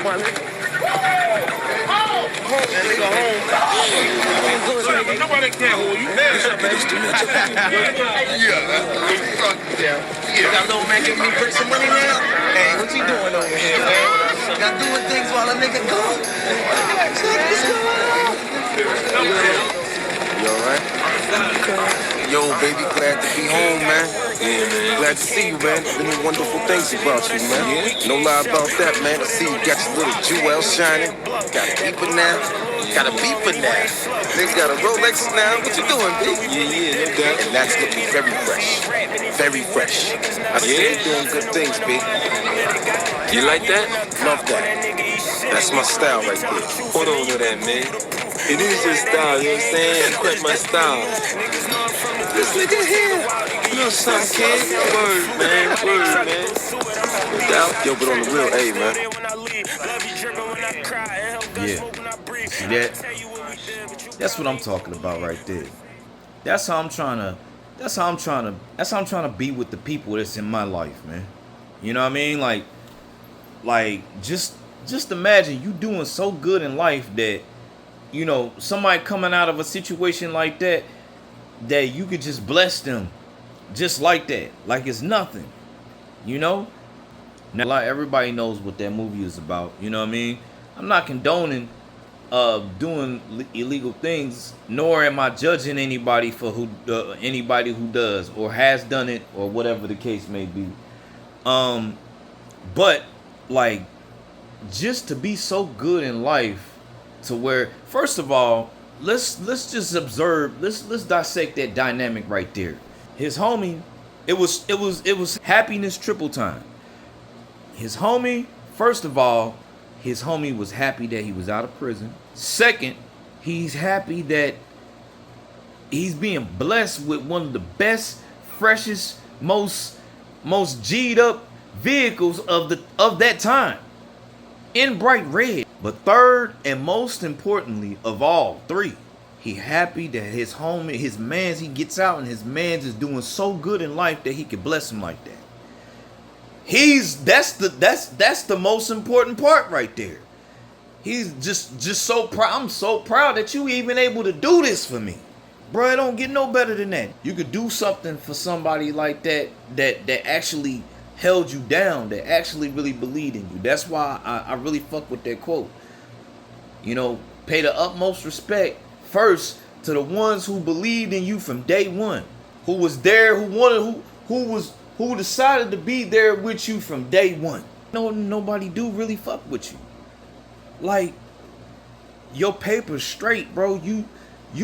my nigga. That nigga home. Nobody can hold you. What's up, baby? Yeah. Got little man giving me bricks some money now? Hey, what you doing over here, man? Y'all doing things while a nigga gone? What's going on? You alright? Yo, baby, glad to be home, man. Yeah, man. Glad to see you, man. Many wonderful things about you, man. Yeah. No lie about that, man. I see you got your little jewel shining. Got a beeper now. Got a beeper now. Nigga got a Rolex now. What you doing, B? Yeah, no doubt. And that's looking very fresh. Very fresh. I see you doing good things, B. You like that? Love that. That's my style right there. Hold on to that, man. It is your style, you know what I'm saying? Quite my style. This nigga here. You know something, kid? Word, man. Word, man. Without, yo, but on the real, hey, man. Yeah. See that? That's what I'm talking about right there. That's how I'm trying to be with the people that's in my life, man. You know what I mean? Like just imagine you doing so good in life that, you know, somebody coming out of a situation like that you could just bless them just like that, like it's nothing, you know. Now, like, everybody knows what that movie is about, you know what I mean. I'm not condoning doing illegal things, nor am I judging anybody for anybody who does or has done it or whatever the case may be. But like, just to be so good in life to where, first of all, let's just observe, let's dissect that dynamic right there. His homie, it was happiness triple time. His homie, first of all, his homie was happy that he was out of prison. Second, he's happy that he's being blessed with one of the best, freshest, most G'd up vehicles of that time in bright red. But third and most importantly of all three, he happy that his homie, his mans, he gets out and his mans is doing so good in life that he could bless him like that. That's the most important part right there. He's just so proud. I'm so proud that you even able to do this for me, bro. It don't get no better than that. You could do something for somebody like that actually held you down, that actually really believed in you. That's why I really fuck with that quote. You know, pay the utmost respect first to the ones who believed in you from day one, who was there, who decided to be there with you from day one. No, nobody do really fuck with you. Like, your paper's straight, bro. You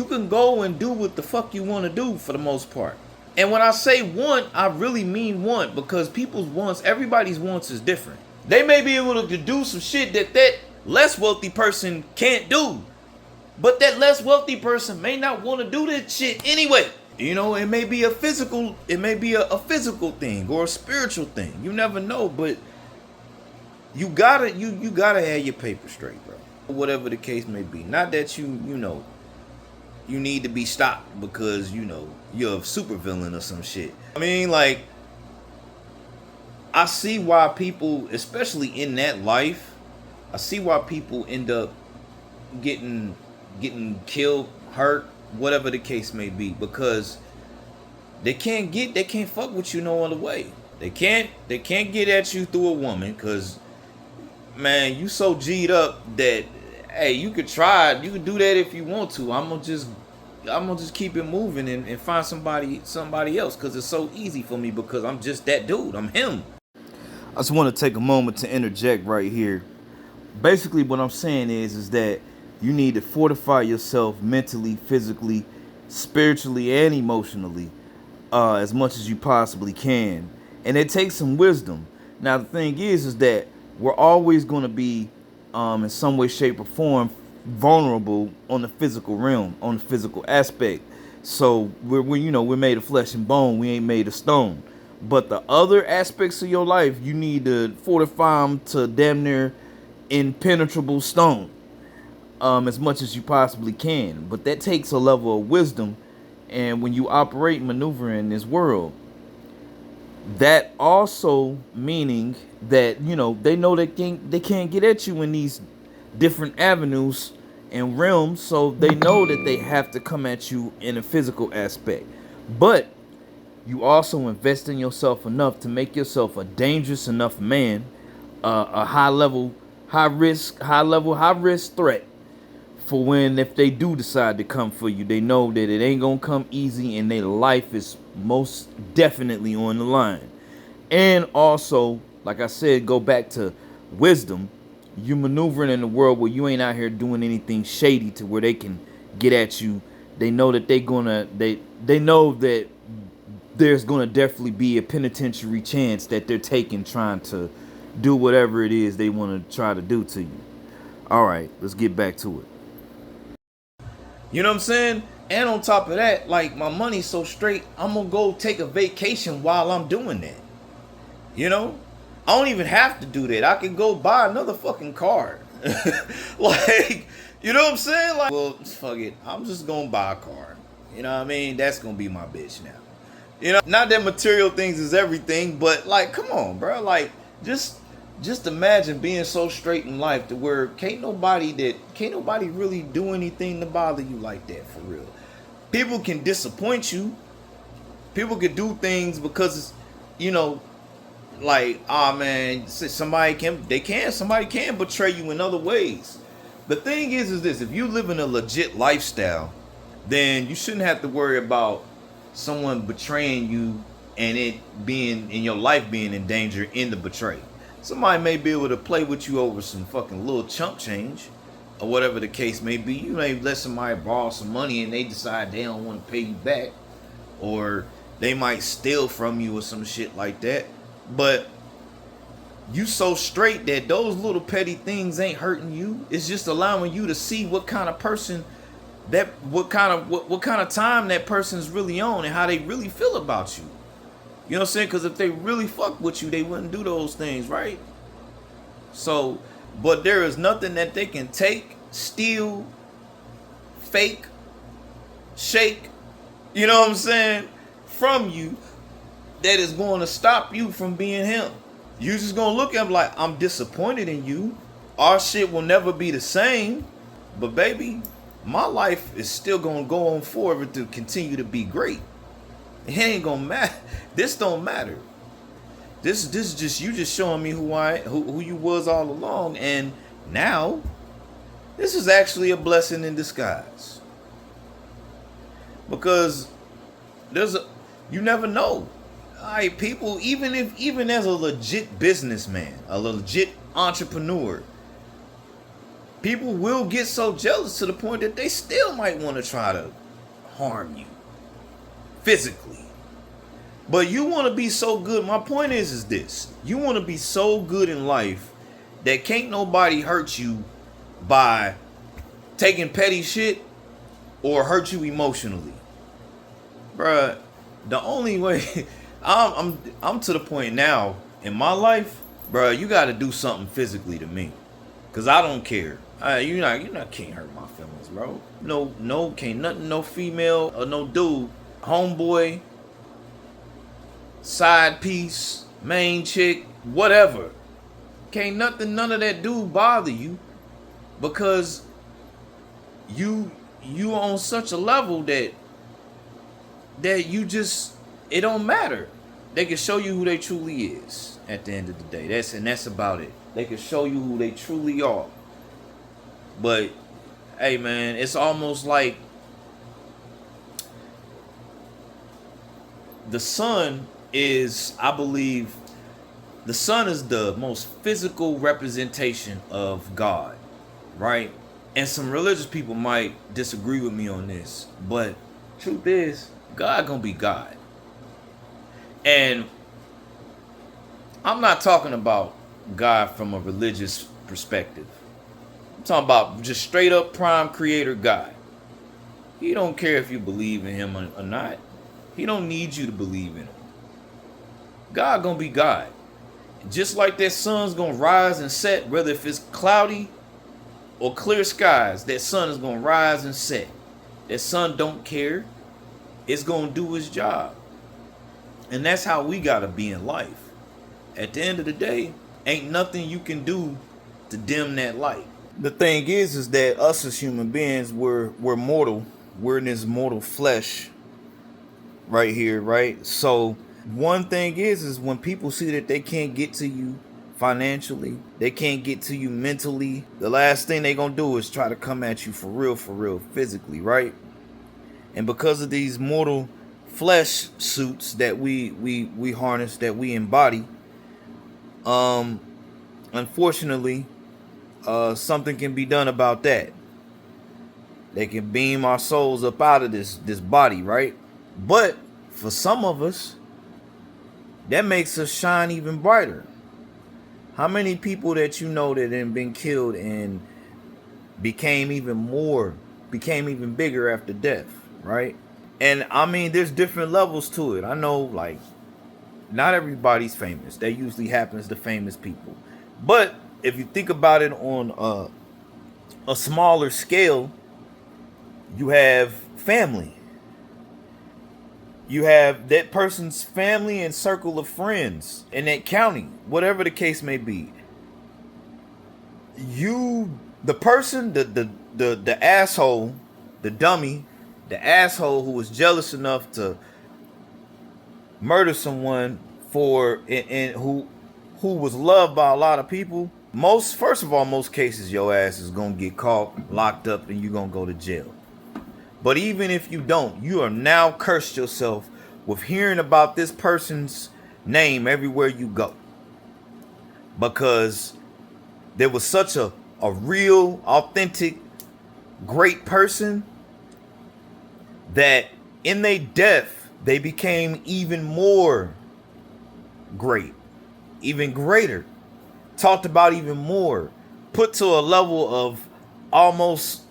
can go and do what the fuck you want to do for the most part. And when I say want, I really mean want, because people's wants, everybody's wants is different. They may be able to do some shit that less wealthy person can't do, but that less wealthy person may not want to do that shit anyway. You know, it may be a physical thing or a spiritual thing. You never know, but you gotta have your paper straight, bro. Whatever the case may be. Not that you know, you need to be stopped because, you know, you're a supervillain or some shit. I mean, like, I see why people, especially in that life, I see why people end up getting killed, hurt, whatever the case may be, because they can't fuck with you no other way. They can't get at you through a woman, because, man, you so G'd up that, hey, you could try, you could do that if you want to. I'm gonna just keep it moving and find somebody else, because it's so easy for me, because I'm just that dude. I'm him. I just want to take a moment to interject right here. Basically, what I'm saying is that you need to fortify yourself mentally, physically, spiritually, and emotionally as much as you possibly can. And it takes some wisdom. Now, the thing is that we're always going to be, in some way, shape, or form, vulnerable on the physical realm, on the physical aspect. So we're made of flesh and bone. We ain't made of stone. But the other aspects of your life, you need to fortify them to damn near impenetrable stone, as much as you possibly can. But that takes a level of wisdom. And when you operate and maneuver in this world, That also meaning that, you know, they know they can't get at you in these different avenues and realms, so they know that they have to come at you in a physical aspect. But you also invest in yourself enough to make yourself a dangerous enough man, a high level, high risk threat for when, if they do decide to come for you, they know that it ain't gonna come easy and their life is most definitely on the line. And also, like I said, go back to wisdom. You maneuvering in a world where you ain't out here doing anything shady to where they can get at you. They know that they know that there's gonna definitely be a penitentiary chance that they're taking trying to do whatever it is they want to try to do to you. All right, let's get back to it. You know what I'm saying? And on top of that, like, my money's so straight, I'm gonna go take a vacation while I'm doing that. You know? I don't even have to do that. I can go buy another fucking car. Like, you know what I'm saying? Like, well, fuck it. I'm just gonna buy a car. You know what I mean? That's gonna be my bitch now. You know, not that material things is everything, but like, come on, bro. Like, just imagine being so straight in life to where can't nobody really do anything to bother you like that, for real. People can disappoint you. People can do things because it's, you know, like, oh man, somebody can betray you in other ways. The thing is this: if you live in a legit lifestyle, then you shouldn't have to worry about someone betraying you and it being in your life being in danger in the betray. Somebody may be able to play with you over some fucking little chump change or whatever the case may be. You may let somebody borrow some money and they decide they don't want to pay you back, or they might steal from you or some shit like that. But you so straight that those little petty things ain't hurting you. It's just allowing you to see what kind of person that, what kind of time that person's really on and how they really feel about you. You know what I'm saying? Because if they really fuck with you, they wouldn't do those things, right? So, but there is nothing that they can take, steal, fake, shake, you know what I'm saying, from you that is going to stop you from being him. You just going to look at him like, I'm disappointed in you. Our shit will never be the same. But baby, my life is still going to go on forward to continue to be great. It ain't gonna matter. This don't matter. This is just you just showing me who you was all along, and now this is actually a blessing in disguise. Because you never know. Alright, people, even as a legit businessman, a legit entrepreneur, people will get so jealous to the point that they still might want to try to harm you physically. But you want to be so good. My point is this: you want to be so good in life that can't nobody hurt you by taking petty shit or hurt you emotionally, bruh. The only way I'm to the point now in my life, bruh, you got to do something physically to me, cause I don't care. You can't hurt my feelings, bro. No, can't nothing. No female or no dude, homeboy, side piece, main chick, whatever. Can't none of that dude bother you, because you on such a level that you just, it don't matter. They can show you who they truly is at the end of the day. That's about it. They can show you who they truly are. But hey man, it's almost like the sun is, I believe, the sun is the most physical representation of God, right? And some religious people might disagree with me on this, but truth is, God gonna be God. And I'm not talking about God from a religious perspective. I'm talking about just straight up prime creator God. He don't care if you believe in him or not. He don't need you to believe in him. God gonna be God. Just like that sun's gonna rise and set, whether if it's cloudy or clear skies, that sun is gonna rise and set. That sun don't care. It's gonna do its job. And that's how we gotta be in life. At the end of the day, ain't nothing you can do to dim that light. The thing is that us as human beings, we're mortal. We're in this mortal flesh right here, right? So one thing is when people see that they can't get to you financially, they can't get to you mentally, the last thing they gonna do is try to come at you for real, physically, right? And because of these mortal flesh suits that we harness, that we embody, unfortunately, something can be done about that. They can beam our souls up out of this body, right? But for some of us, that makes us shine even brighter. How many people that you know that have been killed and became even bigger after death, right? And I mean, there's different levels to it. I know, like, not everybody's famous. That usually happens to famous people. But if you think about it on a smaller scale, you have family. You have that person's family and circle of friends in that county, whatever the case may be. The person, the asshole, the dummy, the asshole who was jealous enough to murder someone and who was loved by a lot of people. Most cases your ass is gonna get caught, locked up, and you're gonna go to jail. But even if you don't, you are now cursed yourself with hearing about this person's name everywhere you go. Because there was such a real, authentic, great person that in their death, they became even more great, even greater, talked about even more, put to a level of almost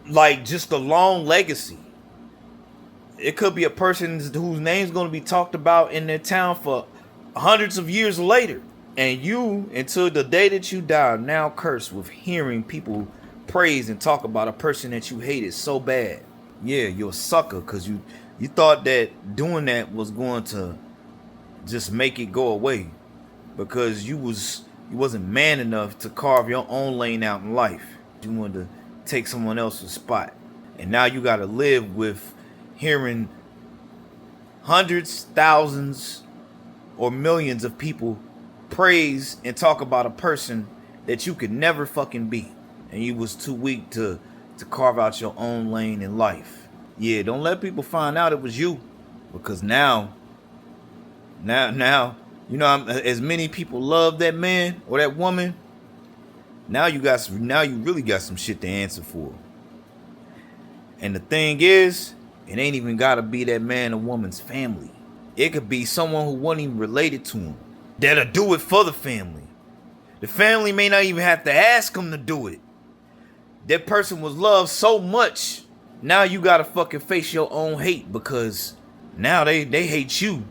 like just a long legacy. It could be a person whose name's going to be talked about in their town for hundreds of years later. And you, until the day that you die, are now cursed with hearing people praise and talk about a person that you hated so bad. Yeah, you're a sucker because you thought that doing that was going to just make it go away, because you wasn't man enough to carve your own lane out in life. You wanted to take someone else's spot. And now you got to live with hearing hundreds, thousands, or millions of people praise and talk about a person that you could never fucking be. And you was too weak to carve out your own lane in life. Yeah, don't let people find out it was you. Because now, you know, as many people love that man or that woman, now you really got some shit to answer for. And the thing is, it ain't even gotta be that man or woman's family. It could be someone who wasn't even related to him that'll do it for the family. The family may not even have to ask them to do it. That person was loved so much, now you gotta fucking face your own hate, because now they hate you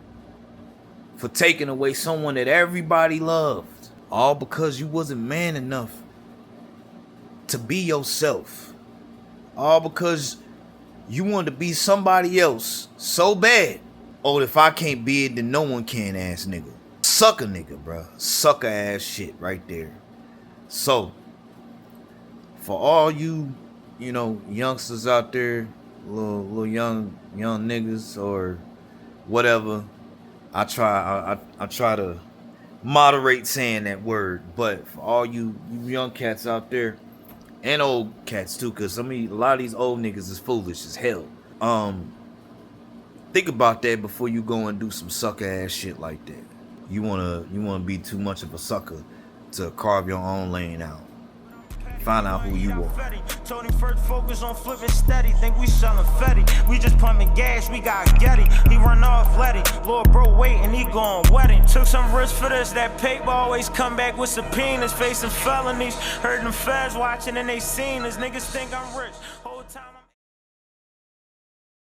for taking away someone that everybody loved, all because you wasn't man enough to be yourself, all because you wanted to be somebody else so bad. Oh, if I can't be it, then no one can, ass nigga. Sucker nigga, bro. Sucker ass shit right there. So, for all you know, youngsters out there, little young niggas or whatever, I try to moderate saying that word. But for all you young cats out there, and old cats too, because a lot of these old niggas is foolish as hell. Think about that before you go and do some sucker ass shit like that. You wanna be too much of a sucker to carve your own lane out. Find out who you are. Told him first focus on flipping steady. Think we selling Fetty. We just pumping gas, we got Getty. He run off Letty. Lord bro waiting, he going wedding. Took some risk for this. That paper always come back with subpoenas. Facing felonies. Heard them feds watching and they seen us. Niggas think I'm rich.